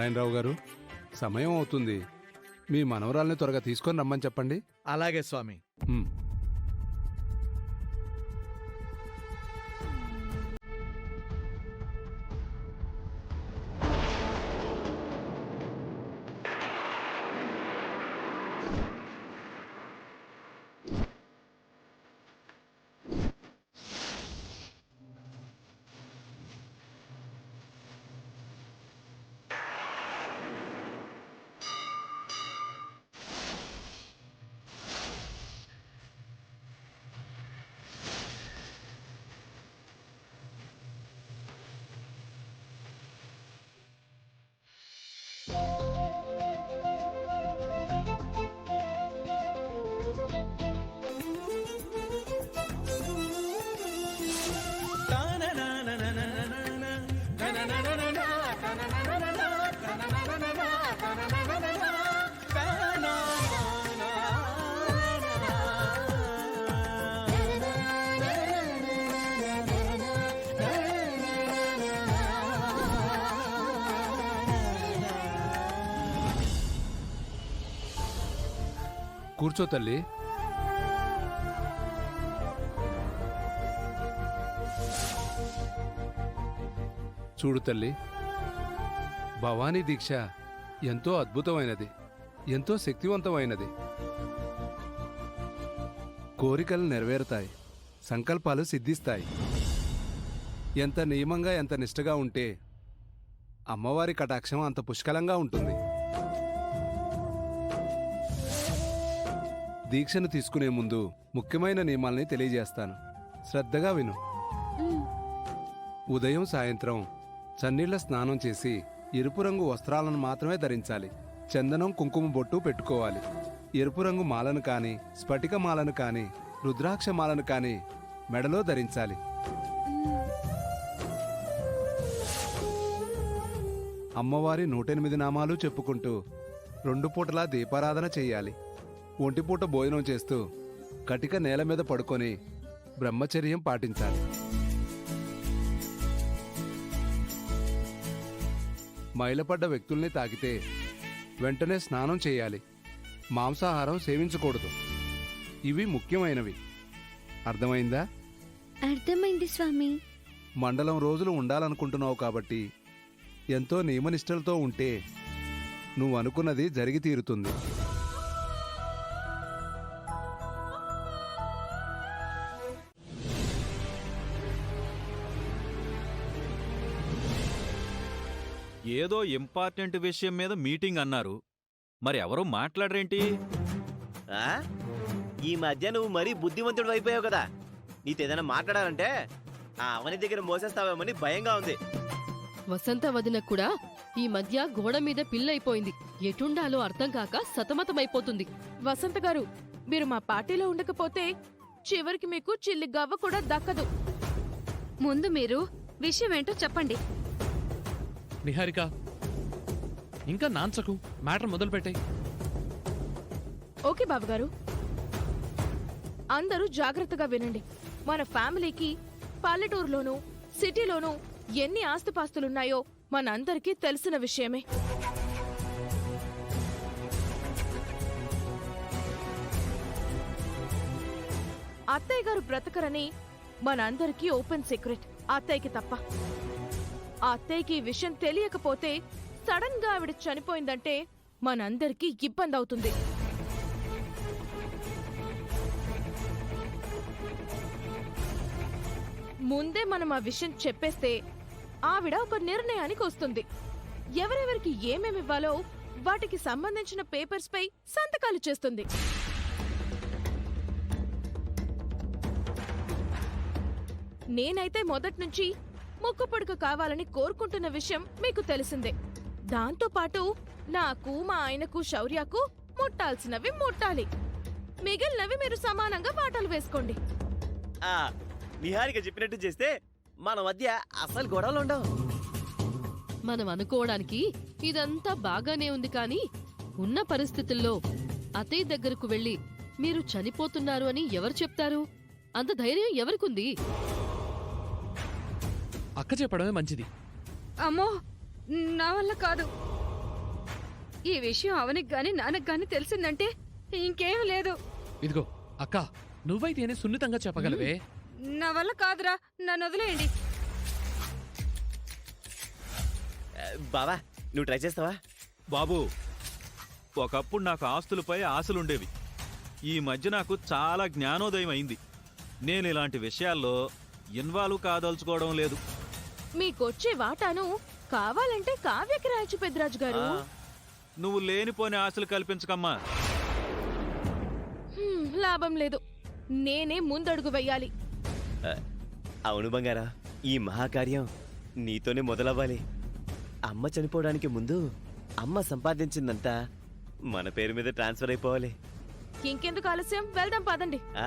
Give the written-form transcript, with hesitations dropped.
నారాయణరావు గారు, సమయం అవుతుంది. మీ మనవరాల్ని త్వరగా తీసుకొని రమ్మని చెప్పండి. అలాగే స్వామి. ఉమ్. కూర్చో తల్లి. చూడు తల్లి, భవానీ దీక్ష ఎంతో అద్భుతమైనది, ఎంతో శక్తివంతమైనది. కోరికలు నెరవేరుతాయి, సంకల్పాలు సిద్ధిస్తాయి. ఎంత నియమంగా, ఎంత నిష్టగా ఉంటే అమ్మవారి కటాక్షం అంత పుష్కలంగా ఉంటుంది. దీక్షను తీసుకునే ముందు ముఖ్యమైన నియమాల్ని తెలియజేస్తాను, శ్రద్ధగా విను. ఉదయం సాయంత్రం చన్నీళ్ల స్నానం చేసి ఎరుపు రంగు వస్త్రాలను మాత్రమే ధరించాలి. చందనం కుంకుమ బొట్టు పెట్టుకోవాలి. ఎరుపు రంగు మాలను కాని, స్ఫటిక మాలను కాని, రుద్రాక్ష మాలను కాని మెడలో ధరించాలి. అమ్మవారి 108 నామాలు చెప్పుకుంటూ 2 పూటలా దీపారాధన చెయ్యాలి. ఒంటిపూట భోజనం చేస్తూ కటిక నేల మీద పడుకొని బ్రహ్మచర్యం పాటించాలి. మైలపడ్డ వ్యక్తుల్ని తాకితే వెంటనే స్నానం చేయాలి. మాంసాహారం సేవించకూడదు. ఇవి ముఖ్యమైనవి. అర్థమైందా? అర్థమైంది స్వామి. మండలం రోజులు ఉండాలనుకుంటున్నావు కాబట్టి ఎంతో నియమనిష్టలతో ఉంటే నువ్వు అనుకున్నది జరిగి తీరుతుంది. ఏదో ఇంపార్టెంట్ విషయం మీద మీటింగ్ అన్నారు, మరి ఎవరూ మాట్లాడరేంటి? ఈ మధ్య నువ్వు మరీ బుద్ధిమంతుడు అయిపోయావు కదా. నీతేదైనా మాట్లాడాలంటే ఆ అవని దగ్గర మోసేస్తావేమని భయంగా ఉంది. వసంత వదిన కూడా ఈ మధ్య గోడ మీద పిల్లయిపోయింది. ఎటుండాలో అర్థం కాక సతమతమైపోతుంది. వసంత గారు, మీరు మా పార్టీలో ఉండకపోతే చివరికి మీకు చిల్లి గవ్వ కూడా దక్కదు. ముందు మీరు విషయం ఏంటో చెప్పండి. నిహారిక, ఇంకా నాన్సకు మ్యాటర్ మొదలు పెట్టాయి. ఓకే బాబుగారు, అందరూ జాగ్రత్తగా వినండి. మన ఫ్యామిలీకి పల్లెటూరులోనూ సిటీలోనూ ఎన్ని ఆస్తిపాస్తులున్నాయో మనందరికీ తెలిసిన విషయమే. అత్తయ్య గారు బ్రతకరని మనందరికీ ఓపెన్ సీక్రెట్, అత్తయ్యకి తప్ప. ఆ అత్తయ్యకి ఈ విషయం తెలియకపోతే సడన్ గా ఆవిడ చనిపోయిందంటే మనందరికీ ఇబ్బంది అవుతుంది. ముందే మనం ఆ విషయం చెప్పేస్తే ఆవిడ ఒక నిర్ణయానికి వస్తుంది. ఎవరెవరికి ఏమేమివ్వాలో వాటికి సంబంధించిన పేపర్స్ పై సంతకాలు చేస్తుంది. నేనైతే మొదట్నుంచి ముక్కుపొడుకు కావాలని కోరుకుంటున్న విషయం మీకు తెలిసిందే. దాంతోపాటు నాకు, మా ఆయనకు, శౌర్యకు ముట్టాల్సినవి ముట్టాలి. మిగిలినవి మీరు సమానంగా వాటాలు వేసుకోండి. నిహారిక చెప్పినట్టు చేస్తే మన మధ్య అసలు గొడవలు ఉండవు. మనం అనుకోవడానికి ఇదంతా బాగానే ఉంది, కానీ ఉన్న పరిస్థితుల్లో అత్తయ్య దగ్గరకు వెళ్లి మీరు చనిపోతున్నారు అని ఎవరు చెప్తారు? అంత ధైర్యం ఎవరికుంది? అక్క చెప్పడమే మంచిది. అమ్మో, నా వల్ల కాదు. ఈ విషయం అవనికి గాని నాన్నకు గాని తెలిసిందంటే ఇంకేం లేదు. ఇదిగో అక్క, నువ్వైతేనే సున్నితంగా చెప్పగలవే. నా వల్ల కాదురా, నన్ను వదిలేయండి. బావా నువ్వు ట్రై చేస్తావా? బాబు, ఒకప్పుడు నాకు ఆస్తులపై ఆశలుండేవి. ఈ మధ్య నాకు చాలా జ్ఞానోదయం అయింది. నేను ఇలాంటి విషయాల్లో ఇన్వాల్వ్ కాదలుచుకోవడం లేదు. మీకొచ్చే వాటాను కావాలంటే కావ్యకి రాయొచ్చు పెద్దరాజు గారు. నువ్వు లేనిపోని ఆశలు కల్పించకమ్మా. లాభం లేదు, నేనే ముందడుగు వెయ్యాలి. అవును బంగారా, ఈ మహాకార్యం నీతోనే మొదలవ్వాలి. అమ్మ చనిపోవడానికి ముందు అమ్మ సంపాదించిందంతా మన పేరు మీద ట్రాన్స్ఫర్ అయిపోవాలి. ఇంకెందుకు ఆలస్యం, వెళ్దాం పదండి. ఆ